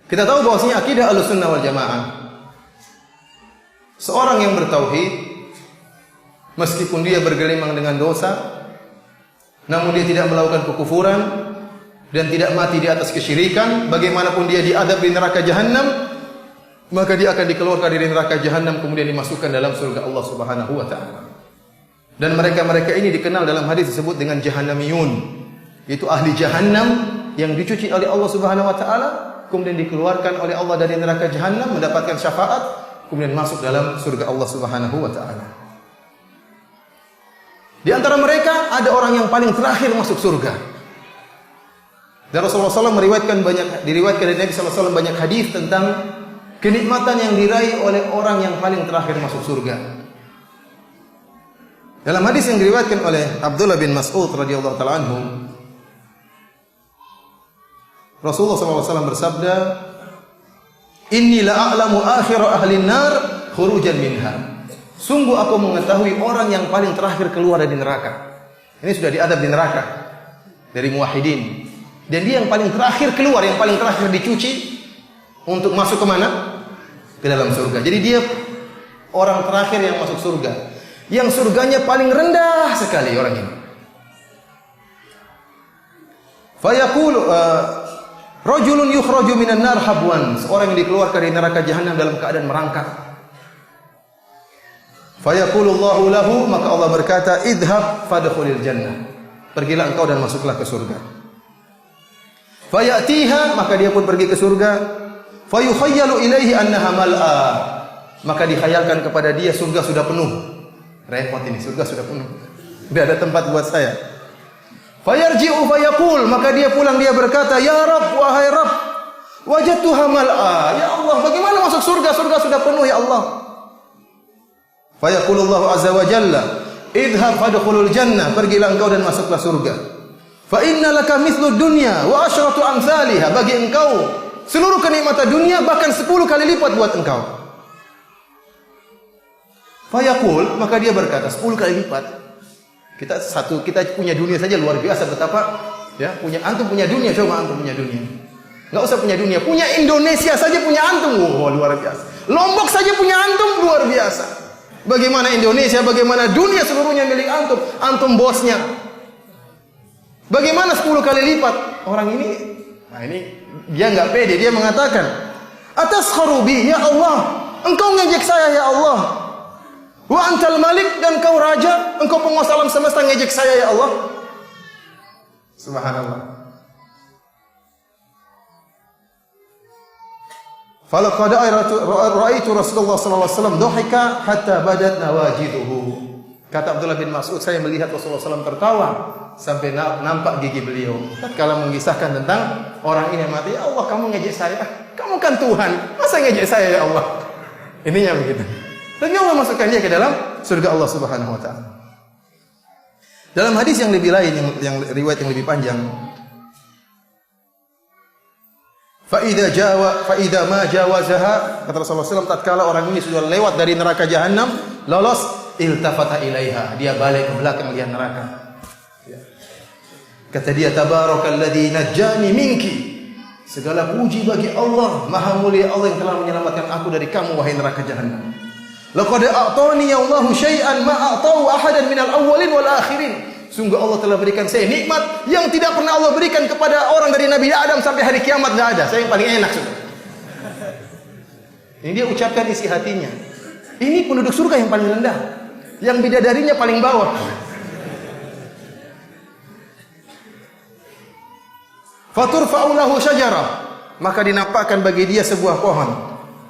Kita tahu bahwasanya akidah Ahlussunnah wal Jamaah, seorang yang bertauhid meskipun dia bergelimang dengan dosa, namun dia tidak melakukan kekufuran dan tidak mati di atas kesyirikan, bagaimanapun dia diadab di neraka Jahannam, maka dia akan dikeluarkan dari neraka Jahannam kemudian dimasukkan dalam surga Allah Subhanahu wa taala. Dan mereka-mereka ini dikenal dalam hadis disebut dengan Jahannamiyun, yaitu ahli Jahannam yang dicuci oleh Allah Subhanahu wa taala, kemudian dikeluarkan oleh Allah dari neraka Jahannam, mendapatkan syafaat, kemudian masuk dalam surga Allah Subhanahu wa taala. Di antara mereka ada orang yang paling terakhir masuk surga. Dan Rasulullah SAW diriwayatkan dari Nabi SAW banyak hadis tentang kenikmatan yang diraih oleh orang yang paling terakhir masuk surga. Dalam hadis yang diriwayatkan oleh Abdullah bin Mas'ud radhiyallahu taala anhu, Rasulullah SAW bersabda, "Inni la a'lamu akhir ahli nar khurujan minha." Sungguh aku mengetahui orang yang paling terakhir keluar dari neraka. Ini sudah diadab di neraka dari muwahhidin. Dan dia yang paling terakhir keluar, yang paling terakhir dicuci untuk masuk ke mana? Ke dalam surga. Jadi dia orang terakhir yang masuk surga. Yang surganya paling rendah sekali orang ini. Fayaqulu rajulun yukhraju minan nar habwan, seorang yang dikeluarkan dari neraka Jahannam dalam keadaan merangkak. Fayaqulu Allahu lahu, maka Allah berkata, idhab fadkhulil jannah. Pergilah engkau dan masuklah ke surga. Fayatiha, maka dia pun pergi ke surga. Fayukhayyalu ilaihi annaha mal'a, maka dikhayalkan kepada dia surga sudah penuh. Repot ini, surga sudah penuh, tidak ada tempat buat saya. Fayarji'u fayaqul, maka dia pulang, dia berkata, ya Rabb, wahai Rabb, wajadtuha mal'a. Ya Allah, bagaimana masuk surga? Surga sudah penuh ya Allah. Fayaqulullahu azza wa jalla, idhab fadkhulul jannah, pergilah engkau dan masuklah surga. Fa inna laka mithlu dunya wa asyratu amsalha, bagi engkau seluruh kenikmatan dunia bahkan 10 kali lipat buat engkau. Fayaqul, maka dia berkata 10 kali lipat. Kita punya dunia saja luar biasa betapa ya, antum punya dunia, coba antum punya dunia. Enggak usah punya dunia, punya Indonesia saja punya antum, wow, luar biasa. Lombok saja punya antum, luar biasa. Bagaimana Indonesia, bagaimana dunia seluruhnya milik antum, antum bosnya. Bagaimana 10 kali lipat? Orang ini, nah ini dia enggak pede, dia mengatakan, "Ataskharu bi ya Allah, engkau ngejek saya ya Allah. Wa antal malik, dan kau raja, engkau penguasa alam semesta, ngejek saya ya Allah." Subhanallah. Falaqad ra'aitu Rasulullah sallallahu alaihi wasallam dhahika hatta badat nawajiduhu. Kata Abdullah bin Mas'ud, saya melihat Rasulullah SAW tertawa sampai nampak gigi beliau. Tatkala mengisahkan tentang orang ini yang mati, ya Allah, kamu ngejek saya, kamu kan Tuhan, masa ngejek saya ya Allah? Ininya begitu. Dan Allah masukkan dia ke dalam surga Allah Subhanahu wa taala. Dalam hadis yang lebih lain, yang riwayat yang lebih panjang, fa idza ma jawazaha, kata Rasulullah SAW, tatkala orang ini sudah lewat dari neraka Jahannam, lolos, iltafata ilaiha, dia balik ke belakang lihat neraka. Kata dia, tabarakalladzi najjani minki, segala puji bagi Allah, maha mulia Allah yang telah menyelamatkan aku dari kamu wahai neraka Jahannam. Laqad a'tani Allahu syai'an ma a'tahu ahadan minal awwalin wal akhirin. Sungguh Allah telah berikan saya nikmat yang tidak pernah Allah berikan kepada orang dari Nabi Adam sampai hari kiamat, enggak ada. Saya yang paling enak sudah. Ini dia ucapkan isi hatinya. Ini penduduk surga yang paling rendah, yang bidadarinya paling bawah. Faturfa'u lahu syajarah, maka dinampakkan bagi dia sebuah pohon.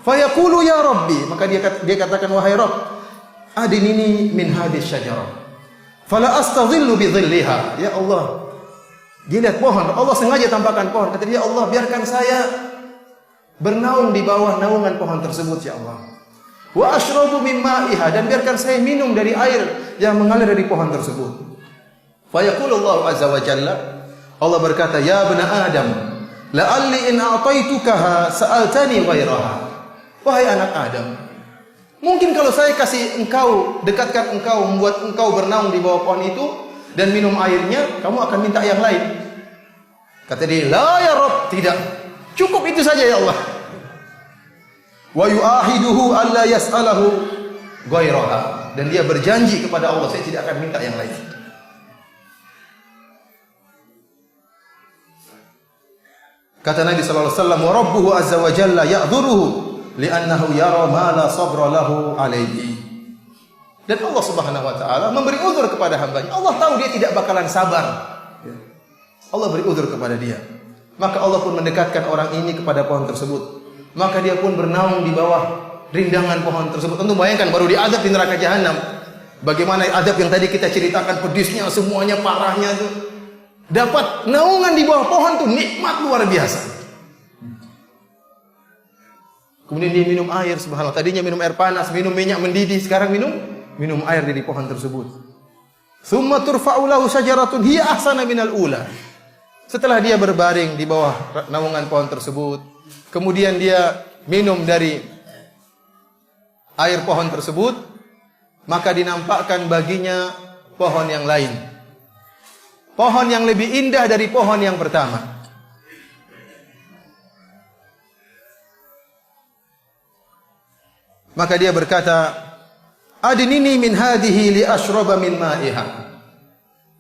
Fayaqulu ya Rabbi, maka dia katakan, wahai Rabb, adinini min hadis syajarah, fala astadhillu bi dhilliha. Ya Allah, dia lihat pohon, Allah sengaja tampakkan pohon. Kata dia, Allah, biarkan saya bernaung di bawah naungan pohon tersebut ya Allah. Wa ashrabu min ma'iha, dan biarkan saya minum dari air yang mengalir dari pohon tersebut. Fayaqulu Allah azza wa jalla, Allah berkata, ya bani Adam, la'alli in a'taitukaha sa'altani ghairaha. Wahai anak Adam, mungkin kalau saya kasih engkau, dekatkan engkau, membuat engkau bernaung di bawah pohon itu dan minum airnya, kamu akan minta yang lain. Kata dia, la ya Rabb, tidak. Cukup itu saja ya Allah. Wa yu'ahiduhu alla yas'alahu ghairaha. Dan dia berjanji kepada Allah, saya tidak akan minta yang lain. Kata Nabi sallallahu alaihi wasallam, "Wa rabbuhu azza wa jalla ya'dhuruhu li'annahu yara ma la sabra lahu alaihi." Dan Allah Subhanahu wa taala memberi uzur kepada hambanya. Allah tahu dia tidak bakalan sabar. Allah beri uzur kepada dia. Maka Allah pun mendekatkan orang ini kepada pohon tersebut. Maka dia pun bernaung di bawah rindangan pohon tersebut. Tentu bayangkan baru diadab di neraka jahanam. Bagaimana adab yang tadi kita ceritakan, pedisnya semuanya, parahnya itu. Dapat naungan di bawah pohon tuh nikmat luar biasa. Kemudian dia minum air, subhanallah. Tadinya minum air panas, minum minyak mendidih, sekarang minum air dari pohon tersebut. Tsumma turfa'u lahu syajaratun hiya ahsana minal ula. Setelah dia berbaring di bawah naungan pohon tersebut, kemudian dia minum dari air pohon tersebut, maka dinampakkan baginya pohon yang lain. Pohon yang lebih indah dari pohon yang pertama. Maka dia berkata, "Adnini min hadhihi li ashraba min ma'iha."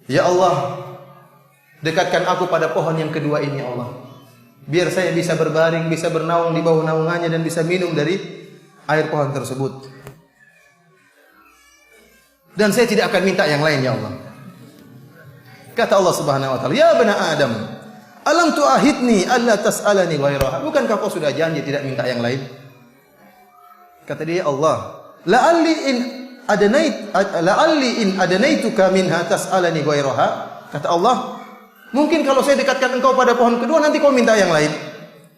Ya Allah, dekatkan aku pada pohon yang kedua ini, Allah. Biar saya bisa berbaring, bisa bernaung di bawah naungannya dan bisa minum dari air pohon tersebut. Dan saya tidak akan minta yang lain, ya Allah. Kata Allah Subhanahu wa taala, "Ya bani Adam, alam tu'ahidni alla tas'alani ghairaha?" Bukankah kau sudah janji tidak minta yang lain? Kata dia, Allah, la'alli in adanaituka minha tas'alani ghairaha. Kata Allah, mungkin kalau saya dekatkan engkau pada pohon kedua, nanti kau minta yang lain.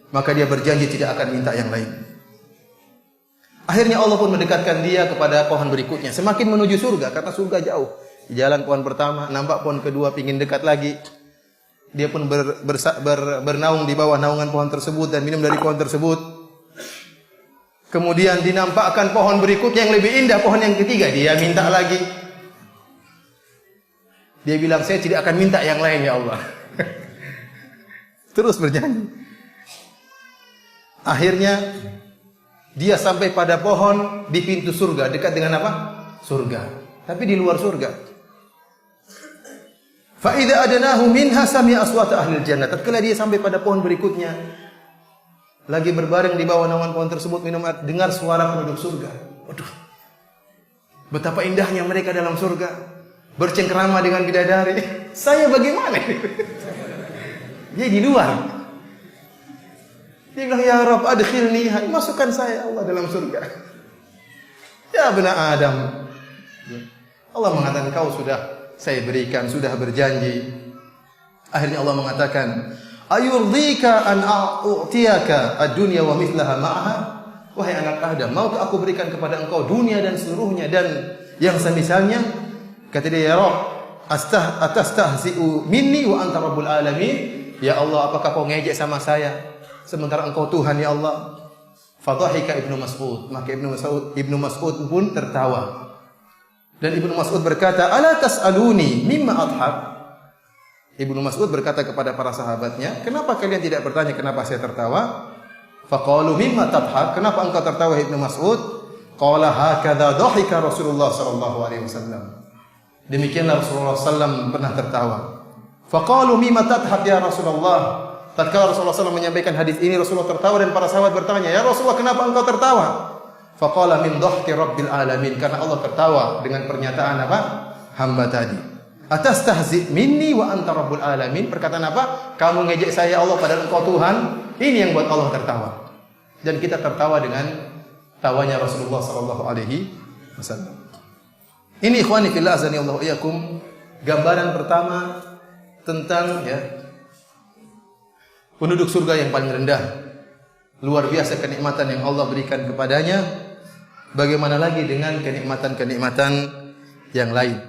Maka dia berjanji tidak akan minta yang lain. Akhirnya Allah pun mendekatkan dia kepada pohon berikutnya. Semakin menuju surga, kata surga jauh. Di jalan pohon pertama, nampak pohon kedua, pingin dekat lagi. Dia pun bernaung di bawah naungan pohon tersebut dan minum dari pohon tersebut. Kemudian dinampakkan pohon berikutnya yang lebih indah, pohon yang ketiga. Dia minta lagi. Dia bilang, saya tidak akan minta yang lain, ya Allah. Terus berjanji. Akhirnya dia sampai pada pohon di pintu surga, dekat dengan apa? Surga. Tapi di luar surga. Fa idza adnahu minha sami'a aswata ahli jannah. Tatkala dia sampai pada pohon berikutnya, lagi berbaring di bawah naungan pohon tersebut minum air, dengar suara penduduk surga. Waduh. Betapa indahnya mereka dalam surga. Bercengkrama dengan bidadari. Saya bagaimana? Dia di luar. Dia bilang, "Ya Rabb, adkhilni, masukkan saya Allah dalam surga." Ya bani Adam. Allah mengatakan, kau sudah saya berikan, sudah berjanji. Akhirnya Allah mengatakan, "Ayurdika an a'tiyaka ad-dunya wa mithlaha ma'aha?" Wahai anak Adam, maukah aku berikan kepada engkau dunia dan seluruhnya dan yang semisalnya? Kata dia, "Ya Rabb, atastahzi'u minni wa anta rabbul alamin?" Ya Allah, apakah kau ngejek sama saya sementara engkau Tuhan, ya Allah? Fadhahika Ibnu Mas'ud. Maka Ibnu Mas'ud pun tertawa. Dan Ibnu Mas'ud berkata, "Ala tas'aluni mimma adhak?" Ibnu Mas'ud berkata kepada para sahabatnya, "Kenapa kalian tidak bertanya kenapa saya tertawa?" Faqalu, "Mimma tadhak?" Kenapa engkau tertawa, Ibnu Mas'ud? Qala, "Hakadha dhahika Rasulullah sallallahu alaihi wasallam." Demikianlah Rasulullah sallallahu pernah tertawa. Faqalu, "Mimma tadhak ya Rasulullah?" Tatkala Rasulullah sallallahu menyampaikan hadis ini, Rasulullah tertawa dan para sahabat bertanya, "Ya Rasulullah, kenapa engkau tertawa?" Faqala, "Min dhahki rabbil alamin." Karena Allah tertawa dengan pernyataan apa? Hamba tadi. "Atastahzi minni wa anta rabbul alamin." Perkataan apa? Kamu ngejek saya Allah padahal engkau Tuhan. Ini yang buat Allah tertawa. Dan kita tertawa dengan tawanya Rasulullah sallallahu alaihi wasallam. Ini ikhwani fillah azani Allah wa iyyakum, gambaran pertama tentang penduduk surga yang paling rendah. Luar biasa kenikmatan yang Allah berikan kepadanya. Bagaimana lagi dengan kenikmatan-kenikmatan yang lain?